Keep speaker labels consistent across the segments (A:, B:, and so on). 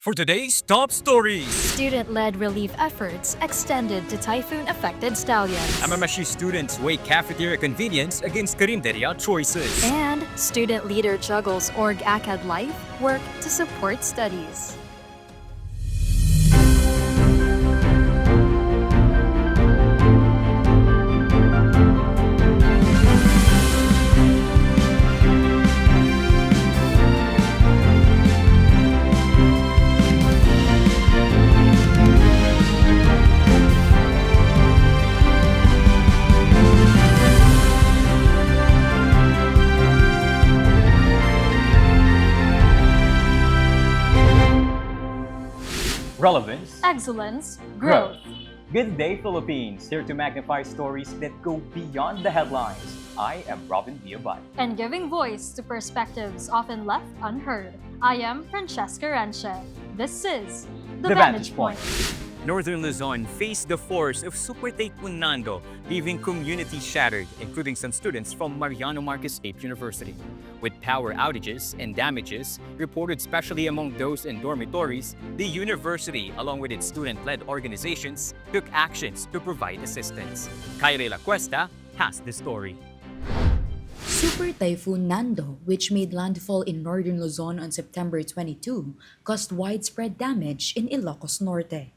A: For today's top stories,
B: Student-led relief efforts extended to typhoon-affected stallions.
A: MMSU students weigh cafeteria convenience against Karinderia choices.
B: And student leader juggles org-ACAD life work to support studies.
C: Relevance,
B: Excellence,
C: growth. Good day, Philippines! Here to magnify stories that go beyond the headlines. I am Robin Villabat.
B: And giving voice to perspectives often left unheard. I am Francesca Renche. This is
C: The Vantage Point.
A: Northern Luzon faced the force of Super Typhoon Nando, leaving communities shattered, including some students from Mariano Marquez State University. With power outages and damages reported especially among those in dormitories, the university, along with its student-led organizations, took actions to provide assistance. Kyrie La Cuesta has the story.
D: Super Typhoon Nando, which made landfall in northern Luzon on September 22, caused widespread damage in Ilocos Norte.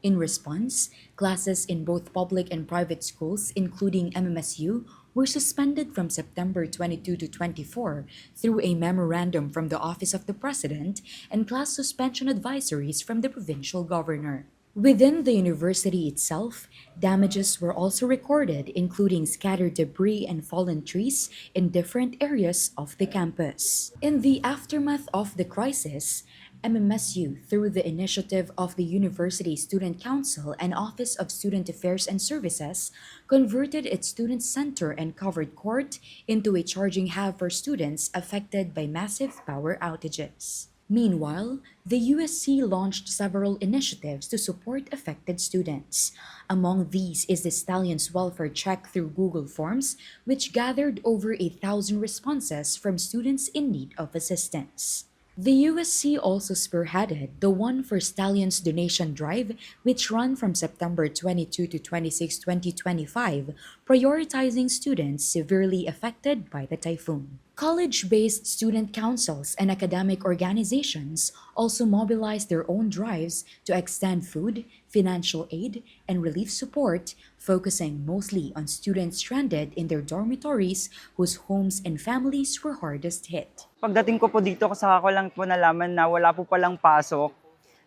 D: In response, classes in both public and private schools, including MMSU, were suspended from September 22 to 24 through a memorandum from the Office of the President and class suspension advisories from the provincial governor. Within the university itself, damages were also recorded, including scattered debris and fallen trees in different areas of the campus. In the aftermath of the crisis, MMSU, through the initiative of the University Student Council and Office of Student Affairs and Services, converted its student center and covered court into a charging hub for students affected by massive power outages. Meanwhile, the USC launched several initiatives to support affected students. Among these is the Stallions Welfare Check through Google Forms, which gathered over 1,000 responses from students in need of assistance. The USC also spearheaded the One for Stallions donation drive, which ran from September 22 to 26, 2025, prioritizing students severely affected by the typhoon. College-based student councils and academic organizations also mobilized their own drives to extend food, financial aid, and relief support, focusing mostly on students stranded in their dormitories whose homes and families were hardest hit.
E: Pagdating ko po dito, saka ko lang po nalaman na wala po palang pasok.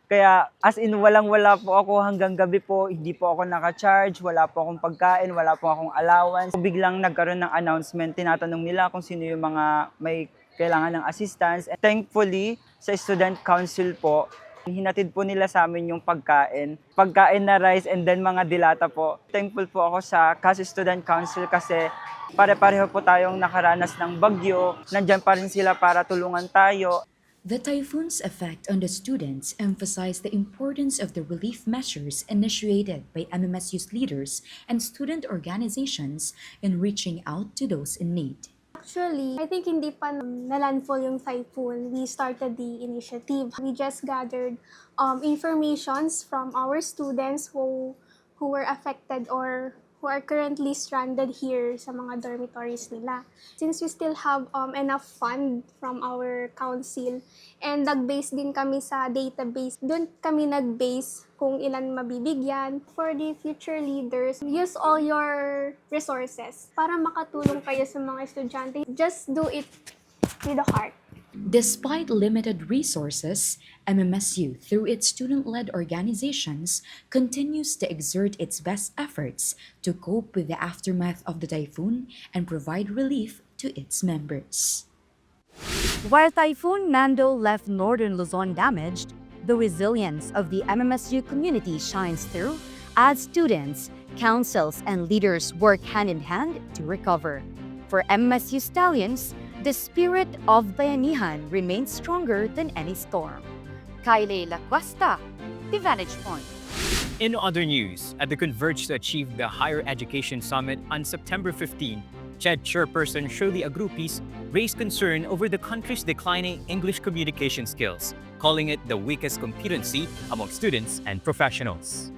E: Kaya as in walang-wala po ako hanggang gabi po, hindi po ako naka-charge, wala po akong pagkain, wala po akong allowance. Biglang nagkaroon ng announcement, tinatanong nila kung sino yung mga may kailangan ng assistance. And thankfully, sa student council po, hinatid po nila sa amin yung pagkain na rice and then mga dilata po. Thankful po ako sa CAS Student Council kasi pare-pareho po tayong nakaranas ng bagyo. Nandyan pa rin sila para tulungan tayo.
D: The typhoon's effect on the students emphasized the importance of the relief measures initiated by MMSU's leaders and student organizations in reaching out to those in need.
F: Actually, I think hindi pa nalandfall yung typhoon. We started the initiative. We just gathered informations from our students who were affected or who are currently stranded here sa mga dormitories nila. Since we still have enough fund from our council and nag-base din kami sa database, doon kami nag-base kung ilan mabibigyan. For the future leaders, use all your resources para makatulong kayo sa mga estudyante. Just do it with the heart.
D: Despite limited resources, MMSU, through its student-led organizations, continues to exert its best efforts to cope with the aftermath of the typhoon and provide relief to its members.
G: While Typhoon Nando left northern Luzon damaged, the resilience of the MMSU community shines through as students, councils, and leaders work hand in hand to recover. For MMSU Stallions, the spirit of bayanihan remains stronger than any storm. Kylie La Cuesta, The Vantage Point.
A: In other news, at the Converge to Achieve the Higher Education Summit on September 15, CHED Chairperson Shirley Agrupis raised concern over the country's declining English communication skills, calling it the weakest competency among students and professionals.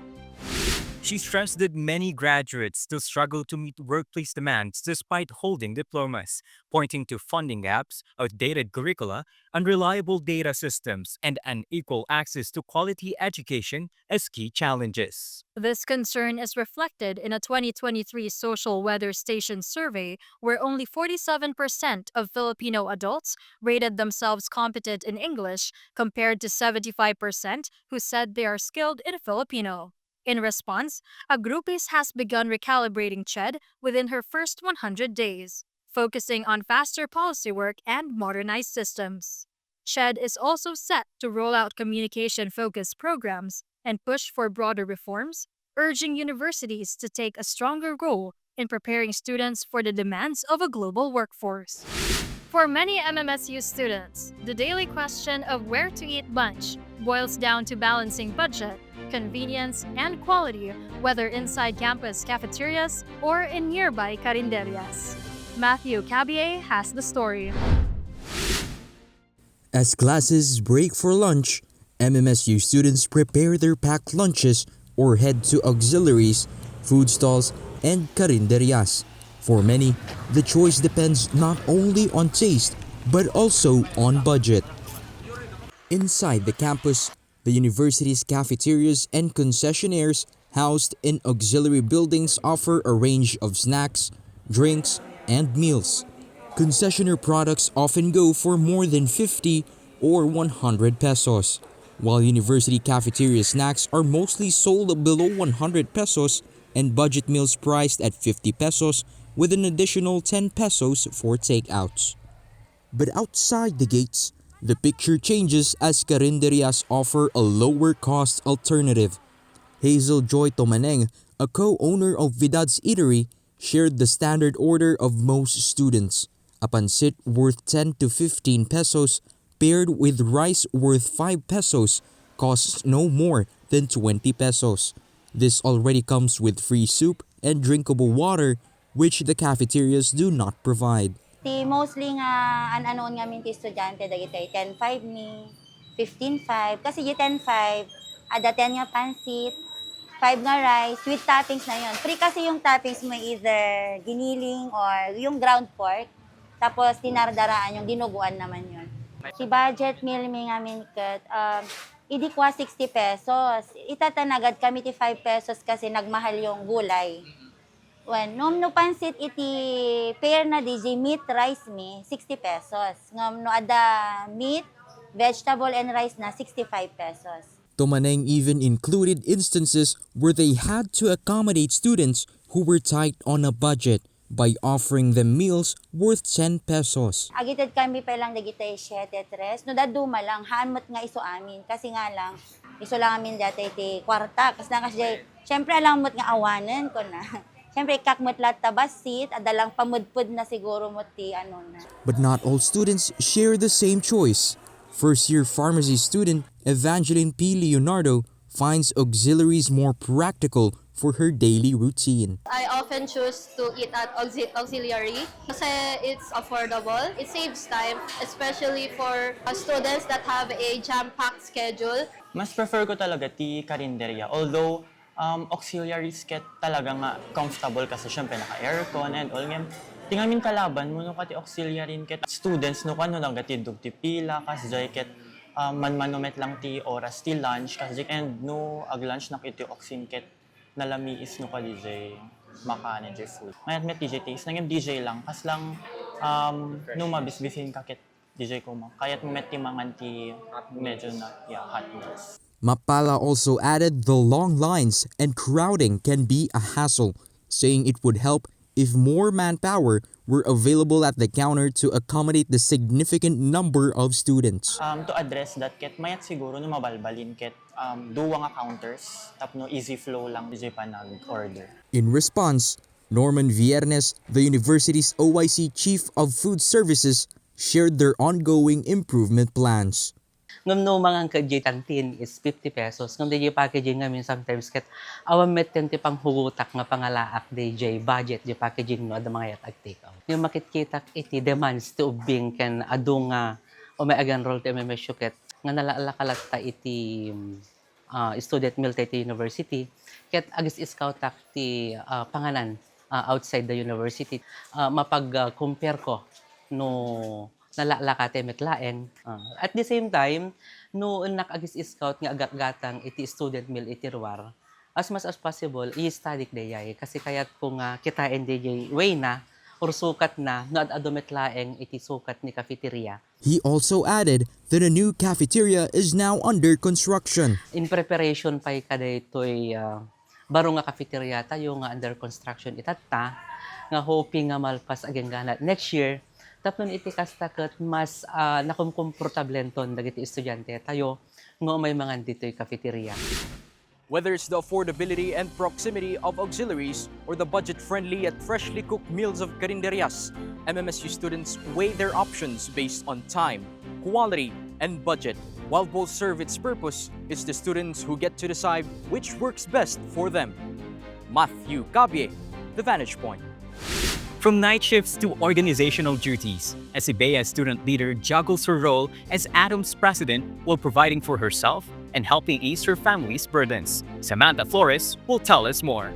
A: She stressed that many graduates still struggle to meet workplace demands despite holding diplomas, pointing to funding gaps, outdated curricula, unreliable data systems, and unequal access to quality education as key challenges.
B: This concern is reflected in a 2023 Social Weather Station survey where only 47% of Filipino adults rated themselves competent in English compared to 75% who said they are skilled in Filipino. In response, a groupis has begun recalibrating CHED within her first 100 days, focusing on faster policy work and modernized systems. CHED is also set to roll out communication-focused programs and push for broader reforms, urging universities to take a stronger role in preparing students for the demands of a global workforce. For many MMSU students, the daily question of where to eat lunch boils down to balancing budget, convenience, and quality, whether inside campus cafeterias or in nearby carinderias. Matthew Cabie has the story.
H: As classes break for lunch, MMSU students prepare their packed lunches or head to auxiliaries, food stalls, and carinderias. For many, the choice depends not only on taste but also on budget. Inside the campus, the university's cafeterias and concessionaires housed in auxiliary buildings offer a range of snacks, drinks, and meals. Concessionaire products often go for more than 50 or 100 pesos, while university cafeteria snacks are mostly sold below 100 pesos and budget meals priced at 50 pesos with an additional 10 pesos for takeouts. But outside the gates, the picture changes as carinderias offer a lower-cost alternative. Hazel Joy Tomaneng, a co-owner of Vidad's Eatery, shared the standard order of most students. A pancit worth 10 to 15 pesos paired with rice worth 5 pesos costs no more than 20 pesos. This already comes with free soup and drinkable water, which the cafeterias do not provide.
I: Ti mostly nga an-anoon nga minti estudyante dagiti 10-5 ni 15-5 kasi yung 10-5 ada 10 nga pansit 5 nga rice with toppings na yon. Free kasi yung toppings mo either giniling or yung ground pork tapos dinardaraan yung dinuguan naman yon. Si budget meal mi nga minket idi kwa 60 pesos. Itatanagad kami ti 5 pesos kasi nagmahal yung gulay. When no pansit iti pair na DJ meat rice mi 60 pesos. Ngam no ada meat, vegetable and rice na 65 pesos.
H: Tomaneng even included instances where they had to accommodate students who were tight on a budget by offering them meals worth 10 pesos.
I: Agited kami pa lang dagitay 7-3. No daduma lang hanmot nga iso amin kasi nga lang iso lang amin dati iti kwarta kasi na kasi syempre alam mo't nga awanen ko na. Siyempre, kakmot lahat tabasit, adalang pamudpud na siguro mo ti ano na.
H: But not all students share the same choice. First-year pharmacy student Evangeline P. Leonardo finds auxiliaries more practical for her daily routine.
J: I often choose to eat at auxiliary kasi it's affordable. It saves time, especially for students that have a jam-packed schedule.
K: Mas prefer ko talaga ti karinderya. Although, auxiliaries ket talaga nga comfortable kasi syempre naka-aircon and all ngem tingamin kalaban mo no kati auxiliary ket students no kano lang gati dugti pila kas jay ket man-manomet lang ti oras ti lunch kasi and no ag lunch na kiti oxin ket nalami is no kali jay makane jay food mayat met DJ taste nangem DJ lang kas lang no mabisbisin ka ket DJ ko kayat mo met ti mangan ti medyo na hot meals.
H: Mapala also added the long lines and crowding can be a hassle, saying it would help if more manpower were available at the counter to accommodate the significant number of students.
K: To address that, ket mayat siguro no mabalbalin ket duwa nga counters tapno easy flow lang DJ pa nag-order.
H: In response, Norman Viernes, the university's OIC Chief of Food Services, shared their ongoing improvement plans.
L: Ngam no mga kajay tantin is 50 pesos. Ngam DJ packaging ngamin sometimes kat awam met tenti pang hugutak nga pangalaak DJ budget di packaging no ada mga yat take out. Yung makitkitak iti demands to ubing ken adu nga o may agan roll ti MMS ket nga nalaalakalat ta iti student meal ta iti university ket agis iskautak ti panganan outside the university. Mapag-compare ko no nalalakate metlaeng. At the same time, no nakagis scout nga agatgatang iti student meal iti ruwar, as much as possible, i-study dayay. Kasi kaya't kung kitain DJ way na, or sukat na, no ad-ado metlaeng iti sukat ni cafeteria.
H: He also added that a new cafeteria is now under construction.
L: In preparation pa kada ito'y baro nga cafeteria tayo nga under construction itatta, nga hoping nga malpas ageng ganat next year. Tapos iti kastakot mas nakumkomportablen ton dagiti estudyante tayo nga may mga dito'y cafeteria.
A: Whether it's the affordability and proximity of auxiliaries or the budget-friendly yet freshly cooked meals of carinderias, MMSU students weigh their options based on time, quality, and budget. While both serve its purpose, it's the students who get to decide which works best for them. Matthew Cabye, The Vantage Point. From night shifts to organizational duties, Esibea's student leader juggles her role as Atom's president while providing for herself and helping ease her family's burdens. Samantha Flores will tell us more.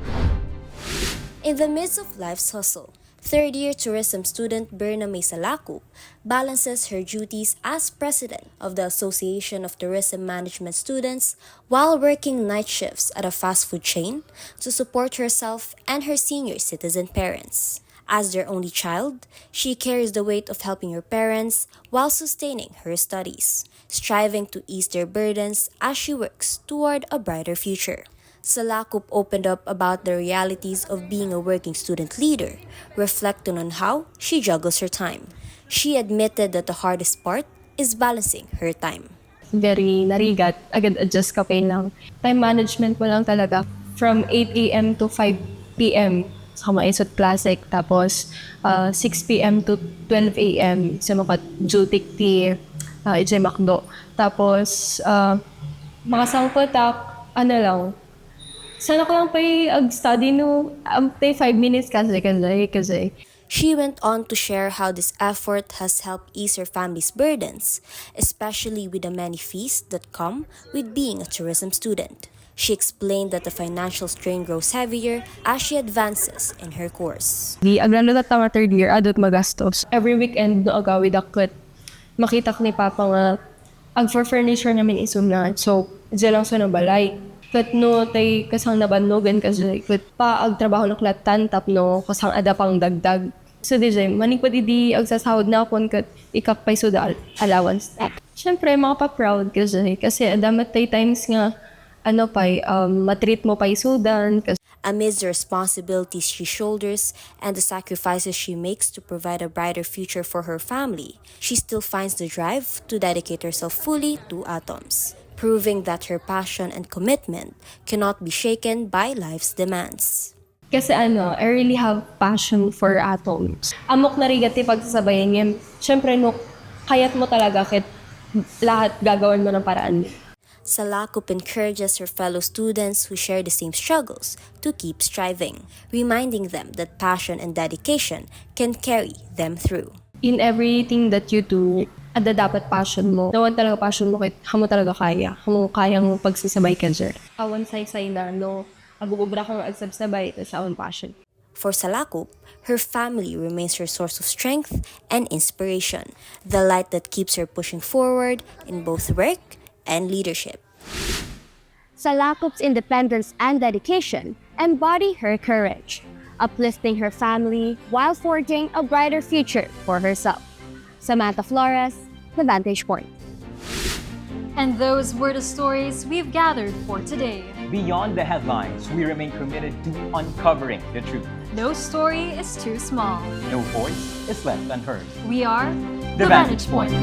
M: In the midst of life's hustle, third-year tourism student Berna May Salacup balances her duties as president of the Association of Tourism Management Students while working night shifts at a fast food chain to support herself and her senior citizen parents. As their only child, she carries the weight of helping her parents while sustaining her studies, striving to ease their burdens as she works toward a brighter future. Salacup opened up about the realities of being a working student leader, reflecting on how she juggles her time. She admitted that the hardest part is balancing her time.
N: Very narigat, agad adjust ka pa ng time management mo lang talaga from 8 a.m. to 5 p.m. sa maisot classic, tapos 6 p.m. to 12 a.m. sa mga duty ti EJ Macdo. Tapos mga sangpatak, lang, sana ko lang pa ag-study no, 5 minutes kasi.
M: She went on to share how this effort has helped ease her family's burdens, especially with the many fees that come with being a tourism student. She explained that the financial strain grows heavier as she advances in her course.
N: Di agrano na tama third year, adot magastos. Every weekend no agawid akot. Makita ko ni Papa nga ag for furniture namin isum na. So, dyan lang sa nabalay. Kat no, tay kasang nabanlogan kasi kat pa ag trabaho ng klatan tap no, kasang ada pang dagdag. So, DJ, manig pa di ag sasahod na akon kat ikakpay so da allowance. Siyempre, makapaproud kasi adamat tay times nga matreat mo pa isudan.
M: Amidst the responsibilities she shoulders and the sacrifices she makes to provide a brighter future for her family, she still finds the drive to dedicate herself fully to Atoms, proving that her passion and commitment cannot be shaken by life's demands.
N: Kasi I really have passion for Atoms. Amok na rigati pagsasabayan niya. Siyempre, kayat mo talaga kahit lahat gagawin mo ng paraan.
M: Salacup encourages her fellow students who share the same struggles to keep striving, reminding them that passion and dedication can carry them through.
N: In everything that you do, ada dapat passion mo. Nawan talaga passion mo, kahit hamo talaga kaya. Hamo kayang pagsisabay ka, sir. Awan say na, agugubra kang agsabsabay sa own passion.
M: For Salacup, her family remains her source of strength and inspiration, the light that keeps her pushing forward in both work and leadership.
G: Salacup's independence and dedication embody her courage, uplifting her family while forging a brighter future for herself. Samantha Flores, The Vantage Point.
B: And those were the stories we've gathered for today.
C: Beyond the headlines, we remain committed to uncovering the truth.
B: No story is too small.
C: No voice is left unheard.
B: We are
C: The Vantage Point.